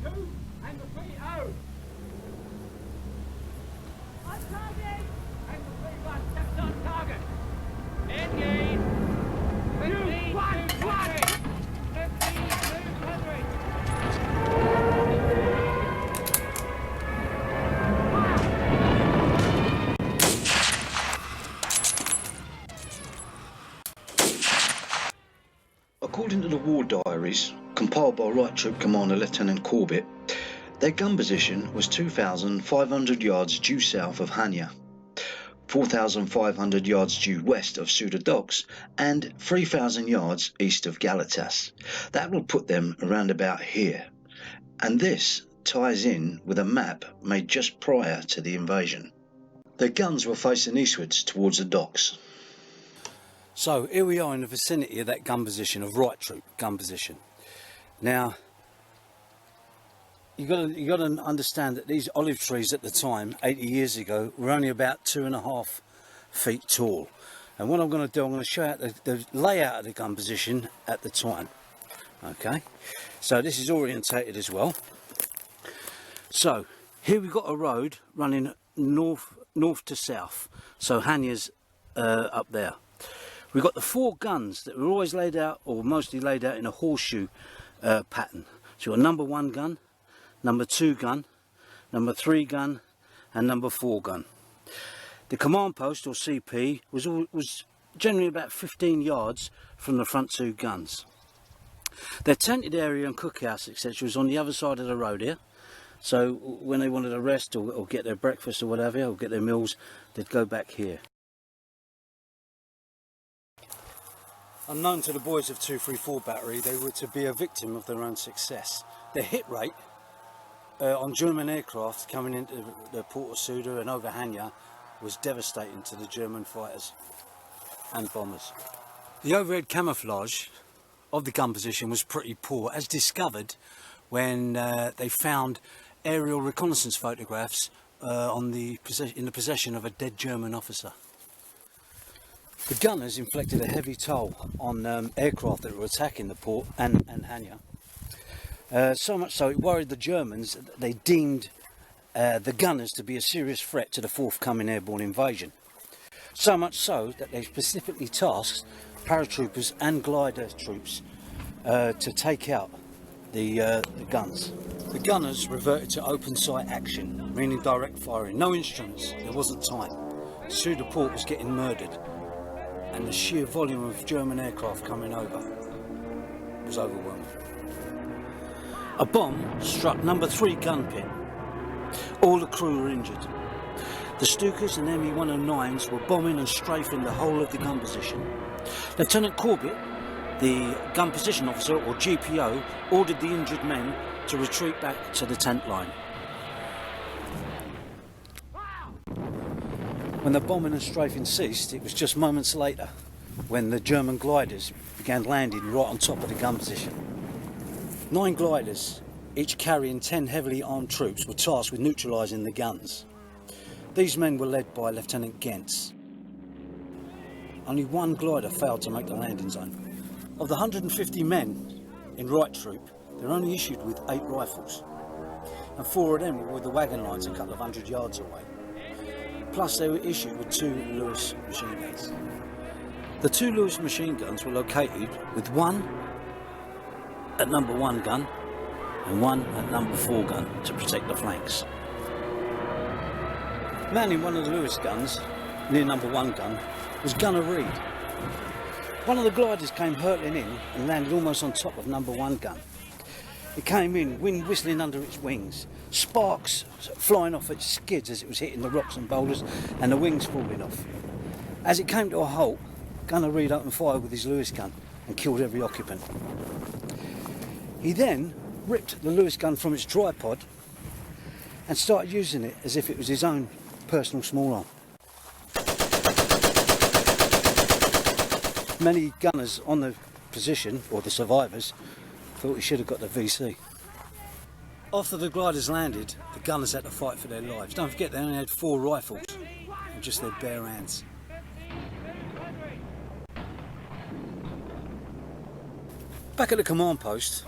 2 and the 3-0. On target. And the 3-1 steps on target. Engage. 15-200. 15-200. According to the war diaries, compiled by Right Troop Commander Lieutenant Corbett, their gun position was 2,500 yards due south of Hanya, 4,500 yards due west of Suda Docks, and 3,000 yards east of Galatas. That will put them around about here, and this ties in with a map made just prior to the invasion. Their guns were facing eastwards towards the docks. So here we are in the vicinity of that gun position, of Right Troop gun position. Now, you got to understand that these olive trees at the time, 80 years ago, were only about 2.5 feet tall. And what I'm going to do, I'm going to show out the layout of the gun position at the time. Okay, so this is orientated as well. So here we've got a road running north to south. So Hanya's up there. We've got the 4 guns that were always laid out, or mostly laid out in a horseshoe pattern. So you've got number 1 gun, number 2 gun, number 3 gun, and number 4 gun. The command post, or CP, was generally about 15 yards from the front 2 guns. Their tented area and cookhouse, etc., was on the other side of the road here. So when they wanted to rest or get their breakfast or whatever, or get their meals, they'd go back here. Unknown to the boys of 234 Battery, they were to be a victim of their own success. Their hit rate on German aircraft coming into the port of Suda and over Hanya was devastating to the German fighters and bombers. The overhead camouflage of the gun position was pretty poor, as discovered when they found aerial reconnaissance photographs in the possession of a dead German officer. The gunners inflicted a heavy toll on aircraft that were attacking the port and Hanya. So much so it worried the Germans that they deemed the gunners to be a serious threat to the forthcoming airborne invasion. So much so that they specifically tasked paratroopers and glider troops to take out the guns. The gunners reverted to open sight action, meaning direct firing, no instruments, there wasn't time. Suda port was getting murdered, and the sheer volume of German aircraft coming over was overwhelming. A bomb struck number 3 gun pit. All the crew were injured. The Stukas and ME-109s were bombing and strafing the whole of the gun position. Lieutenant Corbett, the gun position officer, or GPO, ordered the injured men to retreat back to the tent line. When the bombing and strafing ceased, it was just moments later when the German gliders began landing right on top of the gun position. 9 gliders, each carrying 10 heavily armed troops, were tasked with neutralising the guns. These men were led by Lieutenant Gentz. Only 1 glider failed to make the landing zone. Of the 150 men in Right Troop, they were only issued with 8 rifles, and 4 of them were with the wagon lines a couple of 100 yards away. Plus they were issued with 2 Lewis machine guns. The 2 Lewis machine guns were located with 1 at number 1 gun and 1 at number 4 gun to protect the flanks. Manning one of the Lewis guns, near number 1 gun, was Gunner Reed. One of the gliders came hurtling in and landed almost on top of number 1 gun. It came in, wind whistling under its wings, sparks flying off its skids as it was hitting the rocks and boulders, and the wings falling off. As it came to a halt, Gunner Reed opened fire with his Lewis gun and killed every occupant. He then ripped the Lewis gun from its tripod and started using it as if it was his own personal small arm. Many gunners on the position, or the survivors, thought he should have got the VC. After the gliders landed, the gunners had to fight for their lives. Don't forget they only had 4 rifles and just their bare hands. Back at the command post,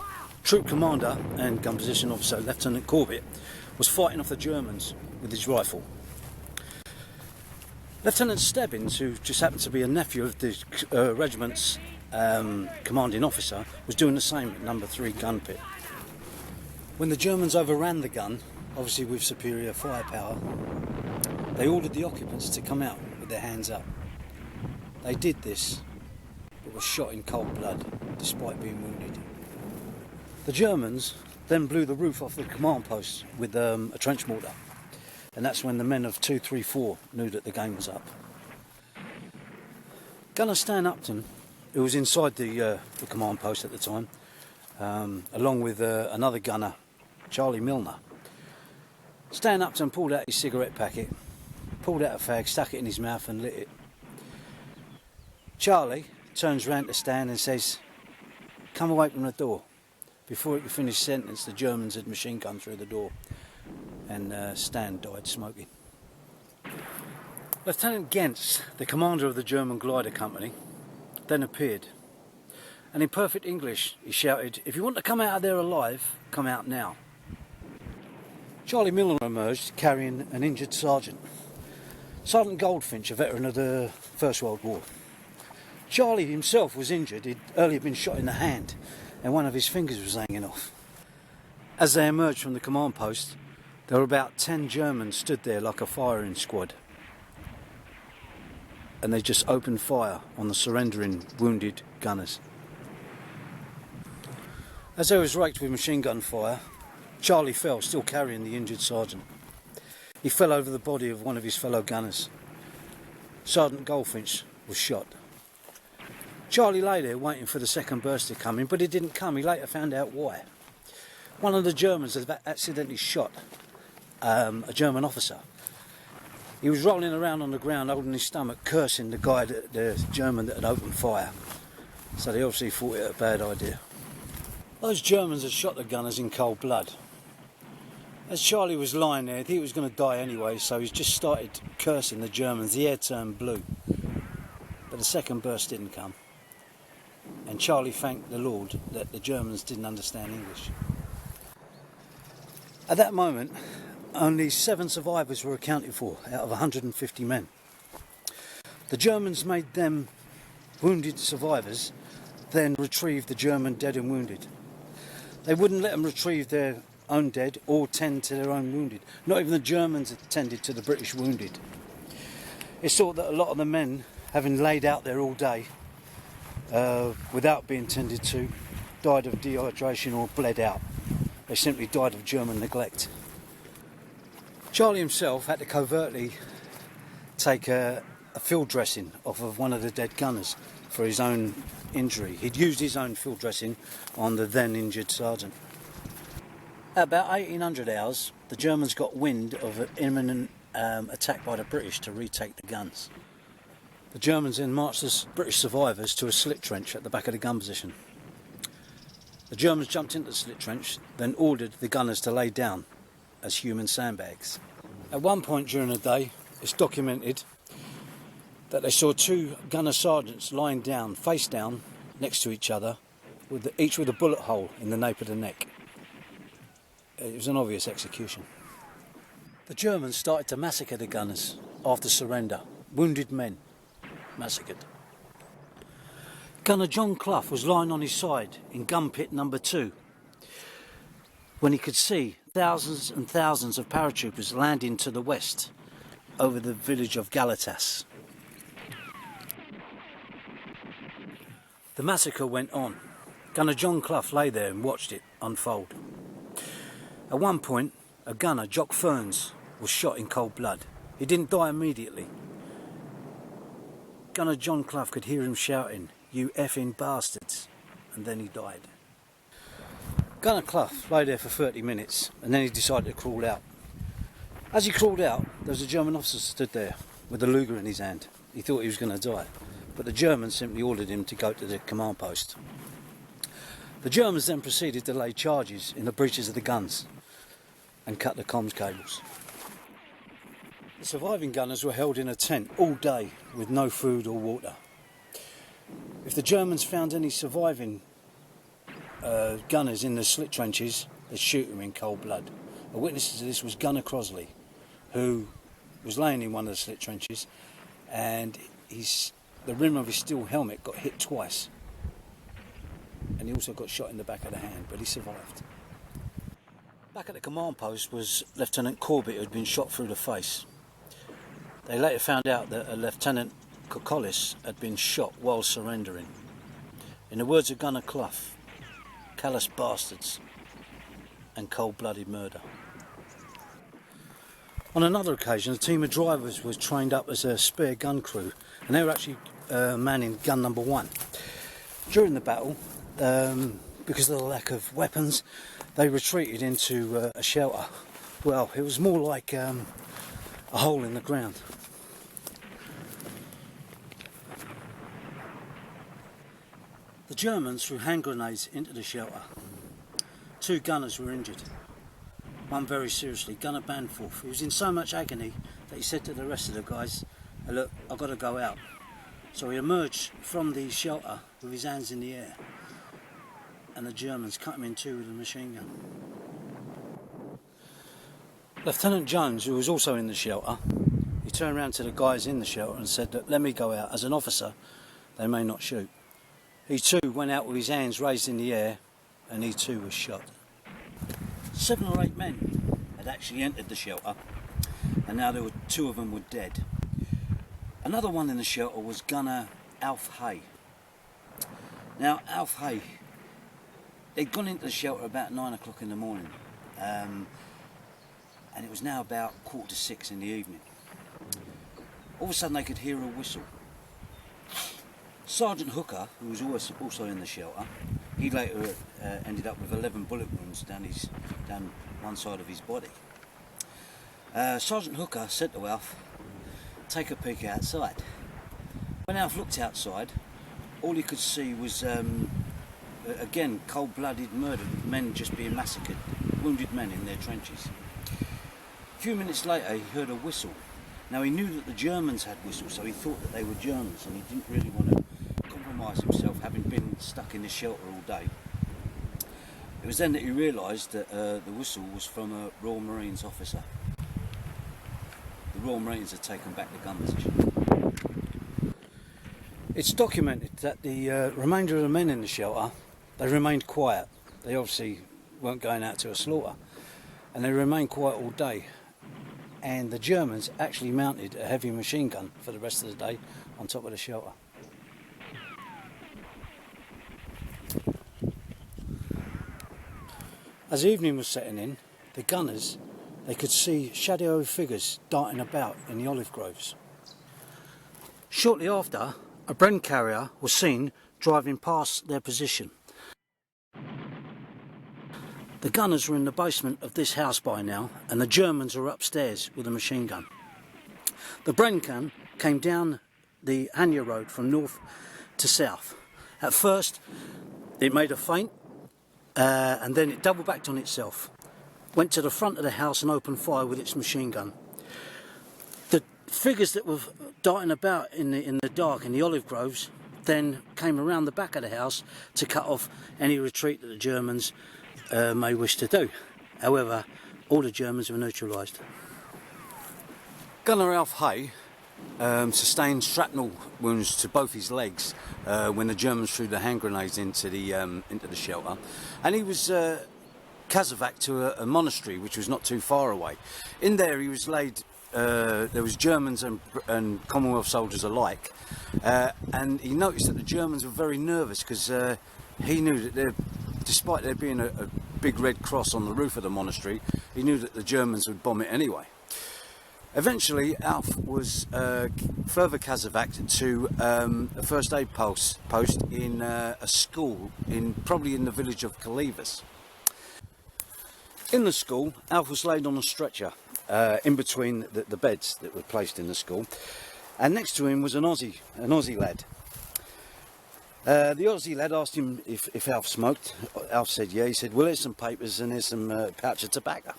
Troop commander and gun position officer Lieutenant Corbett was fighting off the Germans with his rifle. Lieutenant Stebbins, who just happened to be a nephew of the regiment's commanding officer, was doing the same at number 3 gun pit. When the Germans overran the gun, obviously with superior firepower, they ordered the occupants to come out with their hands up. They did this, but were shot in cold blood, despite being wounded. The Germans then blew the roof off the command post with a trench mortar, and that's when the men of 234 knew that the game was up. Gunner Stan Upton, who was inside the command post at the time, along with another gunner, Charlie Milner. Stan Upton pulled out his cigarette packet, pulled out a fag, stuck it in his mouth and lit it. Charlie turns round to Stan and says, "Come away from the door." Before he could finish his sentence, the Germans had machine gunned through the door, and Stan died smoking. Lieutenant Gentz, the commander of the German glider company, then appeared, and in perfect English he shouted, "If you want to come out of there alive, come out now." Charlie Milner emerged carrying an injured sergeant, Sergeant Goldfinch, a veteran of the First World War. Charlie himself was injured. He'd earlier been shot in the hand and one of his fingers was hanging off. As they emerged from the command post, there were about 10 Germans stood there like a firing squad, and they just opened fire on the surrendering wounded gunners. As they was raked with machine gun fire, Charlie fell, still carrying the injured sergeant. He fell over the body of one of his fellow gunners. Sergeant Goldfinch was shot. Charlie lay there waiting for the second burst to come in, but it didn't come. He later found out why. One of the Germans had accidentally shot a German officer. He was rolling around on the ground holding his stomach, cursing the German that had opened fire. So they obviously thought it a bad idea. Those Germans had shot the gunners in cold blood. As Charlie was lying there, he was going to die anyway, so he just started cursing the Germans. The air turned blue. But the second burst didn't come. And Charlie thanked the Lord that the Germans didn't understand English. At that moment, only 7 survivors were accounted for out of 150 men. The Germans made them wounded survivors then retrieve the German dead and wounded. They wouldn't let them retrieve their own dead or tend to their own wounded. Not even the Germans attended to the British wounded. It's thought that a lot of the men, having laid out there all day without being tended to, died of dehydration or bled out. They simply died of German neglect. Charlie himself had to covertly take a field dressing off of one of the dead gunners for his own injury. He'd used his own field dressing on the then injured sergeant. At about 1800 hours, the Germans got wind of an imminent attack by the British to retake the guns. The Germans then marched the British survivors to a slit trench at the back of the gun position. The Germans jumped into the slit trench, then ordered the gunners to lay down as human sandbags. At one point during the day, it's documented that they saw 2 gunner sergeants lying down, face down, next to each other, each with a bullet hole in the nape of the neck. It was an obvious execution. The Germans started to massacre the gunners after surrender. Wounded men massacred. Gunner John Clough was lying on his side in gun pit number 2 when he could see thousands and thousands of paratroopers landing to the west over the village of Galatas. The massacre went on. Gunner John Clough lay there and watched it unfold. At one point, a gunner, Jock Ferns, was shot in cold blood. He didn't die immediately. Gunner John Clough could hear him shouting, "You effing bastards," and then he died. Gunner Clough lay there for 30 minutes and then he decided to crawl out. As he crawled out, there was a German officer stood there with a Luger in his hand. He thought he was going to die, but the Germans simply ordered him to go to the command post. The Germans then proceeded to lay charges in the breeches of the guns and cut the comms cables. The surviving gunners were held in a tent all day with no food or water. If the Germans found any surviving gunners in the slit trenches that shoot him in cold blood. A witness to this was Gunner Crosley, who was laying in one of the slit trenches, and the rim of his steel helmet got hit twice, and he also got shot in the back of the hand, but he survived. Back at the command post was Lieutenant Corbett, who had been shot through the face. They later found out that a Lieutenant Kokolis had been shot while surrendering. In the words of Gunner Clough, callous bastards and cold-blooded murder. On another occasion, a team of drivers was trained up as a spare gun crew, and they were actually manning gun number 1. During the battle, because of the lack of weapons, they retreated into a shelter. Well, it was more like a hole in the ground. The Germans threw hand grenades into the shelter. 2 gunners were injured. One very seriously, Gunner Banforth. He was in so much agony that he said to the rest of the guys, "Look, I've got to go out." So he emerged from the shelter with his hands in the air, and the Germans cut him in two with a machine gun. Lieutenant Jones, who was also in the shelter, he turned around to the guys in the shelter and said that, "Let me go out. As an officer, they may not shoot." He too went out with his hands raised in the air, and he too was shot. 7 or 8 men had actually entered the shelter, and now 2 of them were dead. Another one in the shelter was Gunner Alf Hay. Now Alf Hay, they'd gone into the shelter about 9 o'clock in the morning, and it was now about 5:45 in the evening. All of a sudden they could hear a whistle. Sergeant Hooker, who was also in the shelter, he later ended up with 11 bullet wounds down one side of his body. Sergeant Hooker said to Alf, "Take a peek outside." When Alf looked outside, all he could see was, again, cold-blooded murder, men just being massacred, wounded men in their trenches. A few minutes later he heard a whistle. Now he knew that the Germans had whistles, so he thought that they were Germans, and he didn't really want to compromise himself, having been stuck in the shelter all day. It was then that he realised that the whistle was from a Royal Marines officer. The Royal Marines had taken back the gun position. It's documented that the remainder of the men in the shelter, they remained quiet. They obviously weren't going out to a slaughter, and they remained quiet all day. And the Germans actually mounted a heavy machine gun for the rest of the day on top of the shelter. As evening was setting in, the gunners, they could see shadowy figures darting about in the olive groves. Shortly after, a Bren carrier was seen driving past their position. The gunners were in the basement of this house by now, and the Germans were upstairs with a machine gun. The Bren came down the Hanya Road from north to south. At first, it made a feint, and then it double backed on itself, went to the front of the house and opened fire with its machine gun. The figures that were darting about in the dark in the olive groves then came around the back of the house to cut off any retreat that the Germans may wish to do. However, all the Germans were neutralised. Gunner Alf Hay sustained shrapnel wounds to both his legs when the Germans threw the hand grenades into the shelter, and he was casevaced to a monastery which was not too far away. In there he was laid. There was Germans and Commonwealth soldiers alike, and he noticed that the Germans were very nervous because he knew that despite there being a big red cross on the roof of the monastery, he knew that the Germans would bomb it anyway. Eventually, Alf was further casevaced to a first aid post in a school, probably in the village of Kalivas. In the school, Alf was laid on a stretcher in between the beds that were placed in the school, and next to him was an Aussie lad. The Aussie lad asked him if Alf smoked. Alf said yeah. He said, "Well, here's some papers and here's some pouch of tobacco."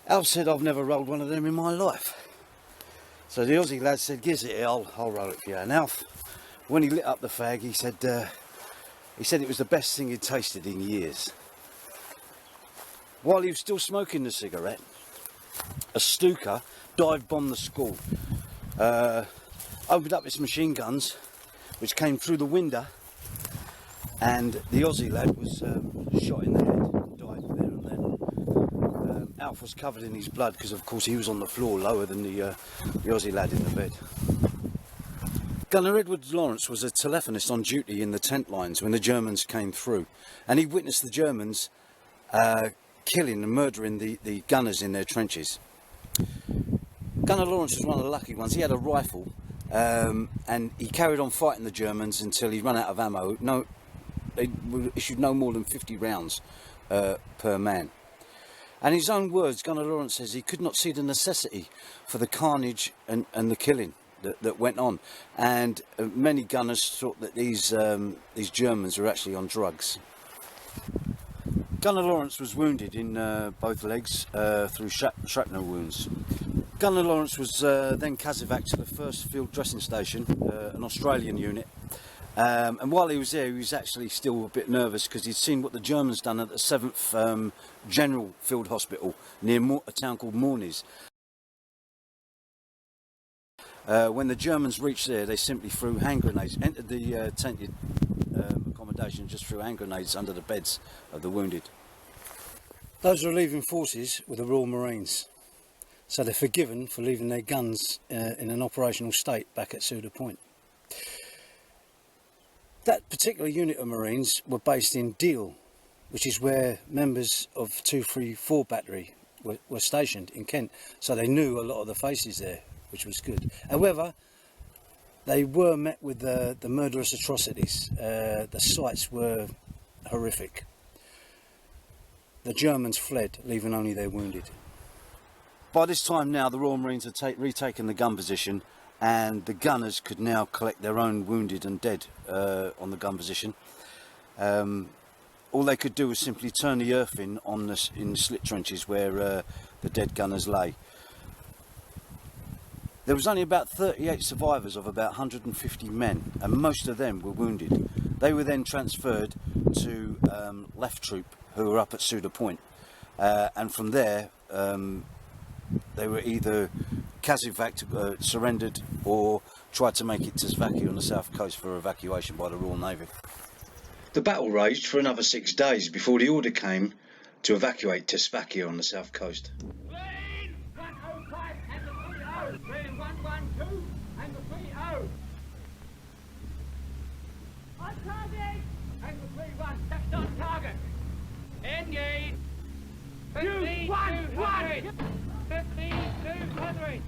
Alf said, "I've never rolled one of them in my life." So the Aussie lad said, "Gives it here, I'll roll it for you." And Alf, when he lit up the fag, he said He said it was the best thing he'd tasted in years. While he was still smoking the cigarette, a Stuka dive-bombed the school, opened up its machine guns, which came through the window, and the Aussie lad was shot in the head and died there and then. Alf was covered in his blood because, of course, he was on the floor lower than the Aussie lad in the bed. Gunner Edward Lawrence was a telephonist on duty in the tent lines when the Germans came through, and he witnessed the Germans killing and murdering the gunners in their trenches. Gunner Lawrence was one of the lucky ones. He had a rifle, and he carried on fighting the Germans until he ran out of ammo. They issued no more than 50 rounds per man. And in his own words, Gunner Lawrence says he could not see the necessity for the carnage and the killing that went on, and many gunners thought that these Germans were actually on drugs. Gunner Lawrence was wounded in both legs through shrapnel wounds. Gunner Lawrence was then casevaced to the 1st Field Dressing Station, an Australian unit, and while he was there he was actually still a bit nervous because he'd seen what the Germans done at the 7th General Field Hospital near a town called Mountainous. When the Germans reached there, they simply threw hand grenades, entered the tented accommodation, just threw hand grenades under the beds of the wounded. Those relieving forces were the Royal Marines, so they're forgiven for leaving their guns in an operational state back at Suda Point. That particular unit of Marines were based in Deal, which is where members of 234 Battery were stationed in Kent, so they knew a lot of the faces there, which was good. However, they were met with the murderous atrocities. The sights were horrific. The Germans fled, leaving only their wounded. By this time now, the Royal Marines had retaken the gun position, and the gunners could now collect their own wounded and dead on the gun position. All they could do was simply turn the earth in the slit trenches where the dead gunners lay. There was only about 38 survivors of about 150 men, and most of them were wounded. They were then transferred to left troop, who were up at Suda Point, and from there they were either casevaced, surrendered, or tried to make it to Sfakia on the south coast for evacuation by the Royal Navy. The battle raged for another 6 days before the order came to evacuate to Sfakia on the south coast. Green 105 and the 30. Green 112 and the 30. On target! And the 31. That's on target. Engage. 15 200. 15 200.